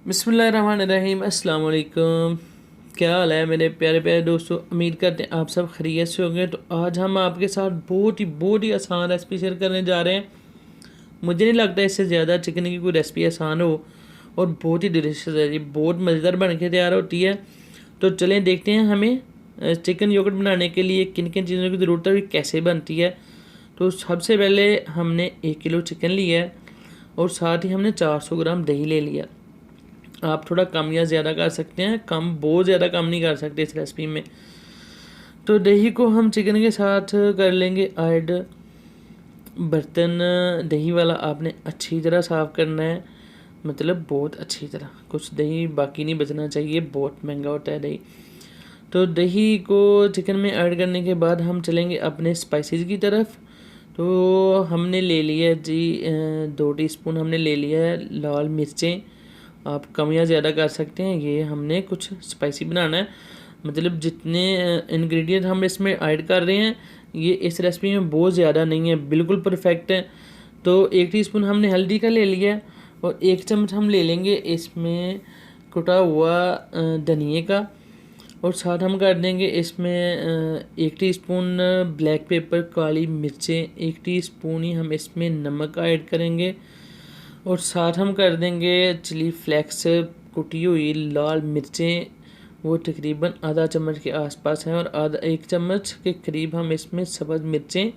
बिस्मिल्लाहिर्रहमानिर्रहीम अस्सलाम वालेकुम। क्या हाल है मेरे प्यारे प्यारे दोस्तों, उम्मीद करते हैं आप सब खैरियत से होंगे। तो आज हम आपके साथ बहुत ही आसान रेसिपी शेयर करने जा रहे हैं। मुझे नहीं लगता इससे ज़्यादा चिकन की कोई रेसिपी आसान हो और बहुत ही डिलीशियस है। ये बहुत मज़ेदार बन के तैयार होती है। तो चलें देखते हैं हमें चिकन योगर्ट बनाने के लिए किन किन चीज़ों की ज़रूरत है और कैसे बनती है। तो सबसे पहले हमने 1 किलो चिकन लिया है और साथ ही हमने 400 ग्राम दही ले लिया। आप थोड़ा कम या ज़्यादा कर सकते हैं, बहुत ज़्यादा कम नहीं कर सकते इस रेसिपी में। तो दही को हम चिकन के साथ कर लेंगे ऐड। बर्तन दही वाला आपने अच्छी तरह साफ़ करना है, मतलब बहुत अच्छी तरह, कुछ दही बाकी नहीं बचना चाहिए, बहुत महंगा होता है दही। तो दही को चिकन में ऐड करने के बाद हम चलेंगे अपने स्पाइसेस की तरफ। तो हमने ले लिया जी 2 टीस्पून हमने ले लिया है लाल मिर्चें। आप कम या ज़्यादा कर सकते हैं, ये हमने कुछ स्पाइसी बनाना है। मतलब जितने इंग्रेडिएंट हम इसमें ऐड कर रहे हैं ये इस रेसिपी में बहुत ज़्यादा नहीं है, बिल्कुल परफेक्ट है। तो 1 टीस्पून हमने हल्दी का ले लिया है और 1 चम्मच हम ले लेंगे इसमें कुटा हुआ धनिए का। और साथ हम कर देंगे इसमें 1 टीस्पून ब्लैक पेपर काली मिर्चें, 1 टीस्पून ही हम इसमें नमक ऐड करेंगे। और साथ हम कर देंगे चिली फ्लेक्स कुटी हुई लाल मिर्चें, वो तकरीबन आधा चम्मच के आसपास हैं। और आधा 1 चम्मच के करीब हम इसमें सब्ज़ मिर्चें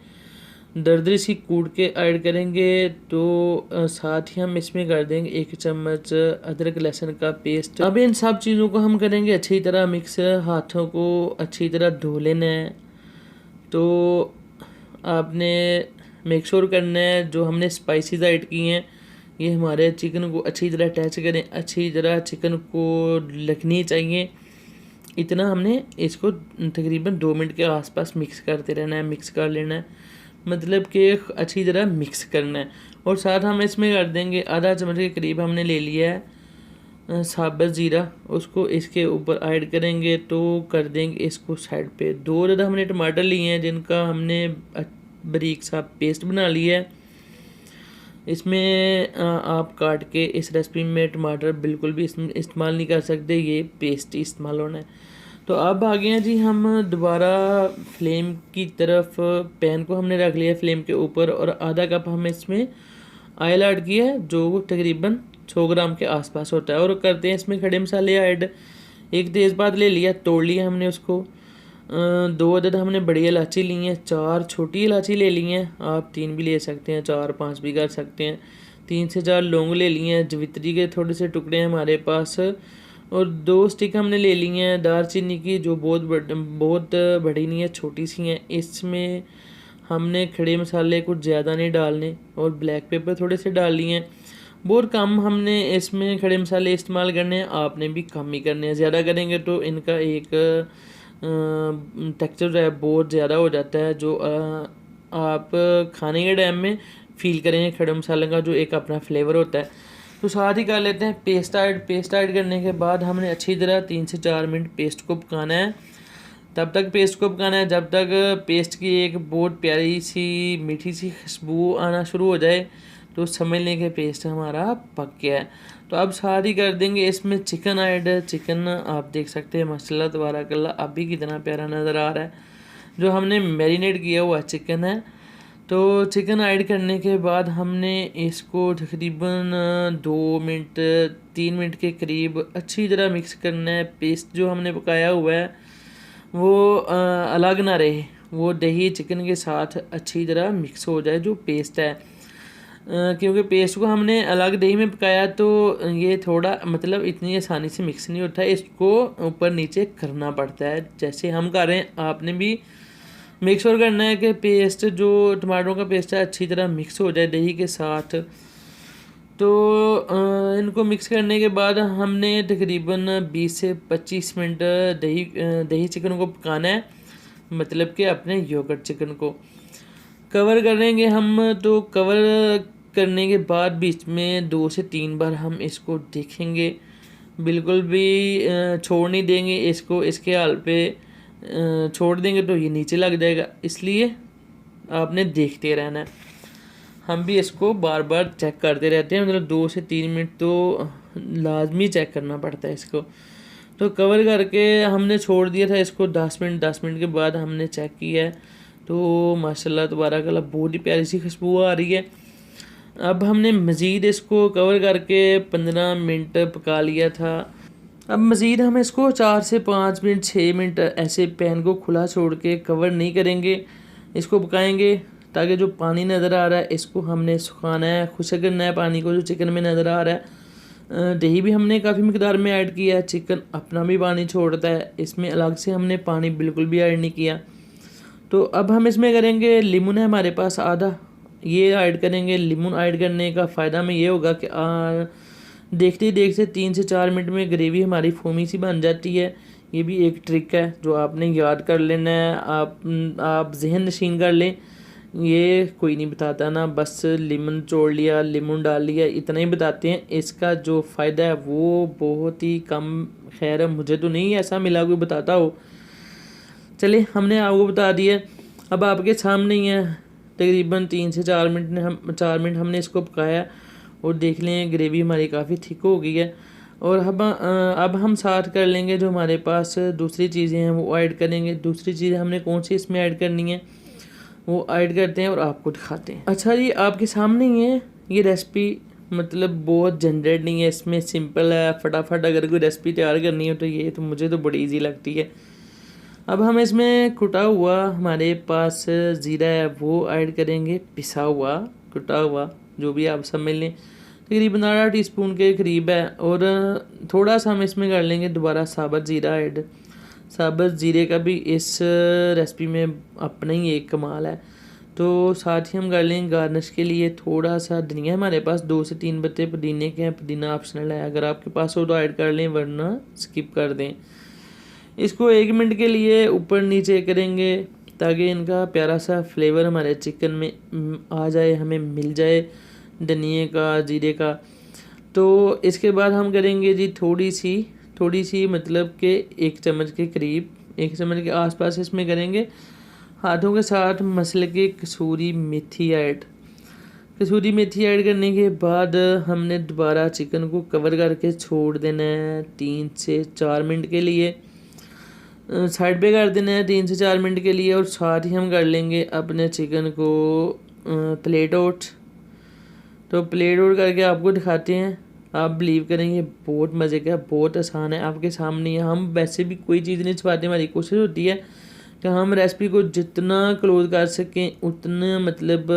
दरदरी सी कूट के ऐड करेंगे। तो साथ ही हम इसमें कर देंगे 1 चम्मच अदरक लहसुन का पेस्ट। अब इन सब चीज़ों को हम करेंगे अच्छी तरह मिक्स, हाथों को अच्छी तरह धो लेना है। तो आपने मेक श्योर करना है जो हमने स्पाइसेस ऐड की हैं ये हमारे चिकन को अच्छी तरह अटैच करें, अच्छी तरह चिकन को लगनी चाहिए। इतना हमने इसको तकरीबन 2 मिनट के आसपास मिक्स करते रहना है, मिक्स कर लेना है, मतलब कि अच्छी तरह मिक्स करना है। और साथ हम इसमें कर देंगे आधा चम्मच के करीब हमने ले लिया है साबुत ज़ीरा, उसको इसके ऊपर ऐड करेंगे। तो कर देंगे इसको साइड पे। 2 ज़्यादा हमने टमाटर लिए हैं जिनका हमने बारीक सा पेस्ट बना लिया है। इसमें आप काट के इस रेसिपी में टमाटर बिल्कुल भी इसमें इस्तेमाल नहीं कर सकते, ये पेस्ट ही इस्तेमाल होना है। तो अब आ गए हैं जी हम दोबारा फ्लेम की तरफ। पैन को हमने रख लिया फ्लेम के ऊपर और आधा कप हम इसमें ऑयल ऐड किया है जो तकरीबन 100 ग्राम के आसपास होता है। और करते हैं इसमें खड़े मसाले ऐड। एक तेज़पात ले लिया, तोड़ लिया हमने उसको। 2 अदद हमने बड़ी इलायची ली हैं, 4 छोटी इलायची ले ली हैं, आप 3 भी ले सकते हैं, 4-5 भी कर सकते हैं। 3 से 4 लौंग ले लिए हैं, जवित्री के थोड़े से टुकड़े हैं हमारे पास। और 2 स्टिक हमने ले ली हैं दालचीनी की, जो बहुत बड़ी नहीं है, छोटी सी हैं। इसमें हमने खड़े मसाले कुछ ज़्यादा नहीं डालने और ब्लैक पेपर थोड़े से डाल लिए हैं। बहुत कम हमने इसमें खड़े मसाले इस्तेमाल करने हैं, आपने भी कम ही करने हैं। ज़्यादा करेंगे तो इनका एक टेक्सचर जो है बहुत ज़्यादा हो जाता है, जो आप खाने के टाइम में फील करेंगे खड़े मसाले का जो एक अपना फ्लेवर होता है। तो साथ ही कर लेते हैं पेस्ट ऐड करने के बाद हमने अच्छी तरह 3 से 4 मिनट पेस्ट को पकाना है। तब तक पेस्ट को पकाना है जब तक पेस्ट की एक बहुत प्यारी सी मीठी सी खुशबू आना शुरू हो जाए, तो समझ लें कि पेस्ट हमारा पक गया है। तो अब साथ ही कर देंगे इसमें चिकन ऐड। चिकन आप देख सकते हैं माशाल्लाह तबारकल्लाह अभी कितना प्यारा नज़र आ रहा है, जो हमने मैरिनेट किया हुआ चिकन है। तो चिकन ऐड करने के बाद हमने इसको तकरीबन 2 मिनट 3 मिनट के करीब अच्छी तरह मिक्स करना है। पेस्ट जो हमने पकाया हुआ है वो अलग ना रहे, वो दही चिकन के साथ अच्छी तरह मिक्स हो जाए जो पेस्ट है। क्योंकि पेस्ट को हमने अलग दही में पकाया तो ये थोड़ा मतलब इतनी आसानी से मिक्स नहीं होता है, इसको ऊपर नीचे करना पड़ता है जैसे हम कर रहे हैं। आपने भी मेक श्योर करना है कि पेस्ट जो टमाटरों का पेस्ट है अच्छी तरह मिक्स हो जाए दही के साथ। तो इनको मिक्स करने के बाद हमने तकरीबन 20 से 25 मिनट दही चिकन को पकाना है, मतलब कि अपने योगर्ट चिकन को कवर करेंगे हम। तो कवर करने के बाद बीच में 2 से 3 बार हम इसको देखेंगे, बिल्कुल भी छोड़ नहीं देंगे इसको। इसके हाल पे छोड़ देंगे तो ये नीचे लग जाएगा, इसलिए आपने देखते रहना है। हम भी इसको बार बार चेक करते रहते हैं, मतलब 2 से 3 मिनट तो लाजमी चेक करना पड़ता है इसको। तो कवर करके हमने छोड़ दिया था इसको 10 मिनट। 10 मिनट के बाद हमने चेक किया है तो माशाल्लाह तबारकल्लाह बहुत ही प्यारी सी खुशबू आ रही है। अब हमने मज़ीद इसको कवर करके 15 मिनट पका लिया था। अब मज़ीद हम इसको 4 से 5 मिनट 6 मिनट ऐसे पैन को खुला छोड़ के कवर नहीं करेंगे, इसको पकाएंगे ताकि जो पानी नज़र आ रहा है इसको हमने सुखाना है, खुश्क करना है पानी को जो चिकन में नज़र आ रहा है। दही भी हमने काफ़ी मिकदार में ऐड किया है, चिकन अपना भी पानी छोड़ता है, इसमें अलग से हमने पानी बिल्कुल भी ऐड नहीं किया। तो अब हम इसमें करेंगे, लेमन है हमारे पास आधा, ये ऐड करेंगे। लेमन ऐड करने का फ़ायदा में ये होगा कि देखते ही देखते 3 से 4 मिनट में ग्रेवी हमारी फोमी सी बन जाती है। ये भी एक ट्रिक है जो आपने याद कर लेना है, आप जहन नशीन कर लें। ये कोई नहीं बताता ना, बस लेमन छोड़ लिया, लेमन डाल लिया, इतना ही बताते हैं। इसका जो फ़ायदा है वो बहुत ही कम, खैर है मुझे तो नहीं ऐसा मिला कोई बताता हो। चलिए हमने आपको बता दिया, अब आपके सामने ही है। तकरीबन 3 से 4 मिनट हमने इसको पकाया और देख लें ग्रेवी हमारी काफ़ी थिक हो गई है। और अब हम साथ कर लेंगे जो हमारे पास दूसरी चीज़ें हैं वो ऐड करेंगे। दूसरी चीज़ें हमने कौन सी इसमें ऐड करनी है वो ऐड करते हैं और आपको दिखाते हैं। अच्छा जी, आपके सामने ही है ये रेसिपी, मतलब बहुत झंझट नहीं है इसमें, सिंपल है, फटाफट अगर कोई रेसिपी तैयार करनी हो तो ये तो मुझे तो बड़ी ईजी लगती है। अब हम इसमें कुटा हुआ हमारे पास ज़ीरा है वो ऐड करेंगे, पिसा हुआ कुटा हुआ जो भी आप समझ लें, तकरीबन 1/2 टीस्पून के करीब है। और थोड़ा सा हम इसमें कर लेंगे दोबारा साबुत ज़ीरा ऐड। साबुत ज़ीरे का भी इस रेसिपी में अपना ही एक कमाल है। तो साथ ही हम कर लेंगे गार्निश के लिए थोड़ा सा धनिया, हमारे पास 2 से 3 पत्ते पुदीने के हैं, पुदीना ऑप्शनल है, अगर आपके पास हो तो ऐड कर लें वरना स्किप कर दें। इसको 1 मिनट के लिए ऊपर नीचे करेंगे ताकि इनका प्यारा सा फ्लेवर हमारे चिकन में आ जाए, हमें मिल जाए धनिए का, जीरे का। तो इसके बाद हम करेंगे जी थोड़ी सी मतलब कि 1 चम्मच के करीब, 1 चम्मच के आसपास इसमें करेंगे हाथों के साथ मसल के कसूरी मेथी ऐड। कसूरी मेथी ऐड करने के बाद हमने दोबारा चिकन को कवर करके छोड़ देना है 3 से 4 मिनट के लिए, साइड पे कर देना है 3 से 4 मिनट के लिए। और साथ ही हम कर लेंगे अपने चिकन को प्लेट आउट। तो प्लेट आउट करके आपको दिखाते हैं, आप बिलीव करेंगे बहुत मज़े का, बहुत आसान है, आपके सामने ही। हम वैसे भी कोई चीज़ नहीं छुपाते, हमारी कोशिश होती है कि हम रेसिपी को जितना क्लोज कर सकें उतना, मतलब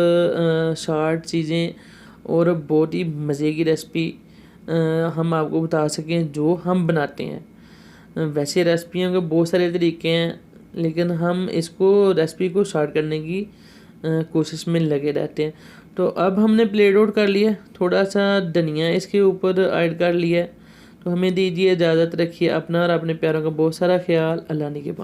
शार्ट चीज़ें और बहुत ही मज़े की रेसिपी हम आपको बता सकें जो हम बनाते हैं। वैसे रेसिपियों के बहुत सारे तरीके हैं लेकिन हम इसको रेसिपी को शॉर्ट करने की कोशिश में लगे रहते हैं। तो अब हमने प्लेट आउट कर लिया, थोड़ा सा धनिया इसके ऊपर ऐड कर लिया। तो हमें दीजिए इजाज़त, रखिए अपना और अपने प्यारों का बहुत सारा ख्याल। अल्लाह ने के बाद।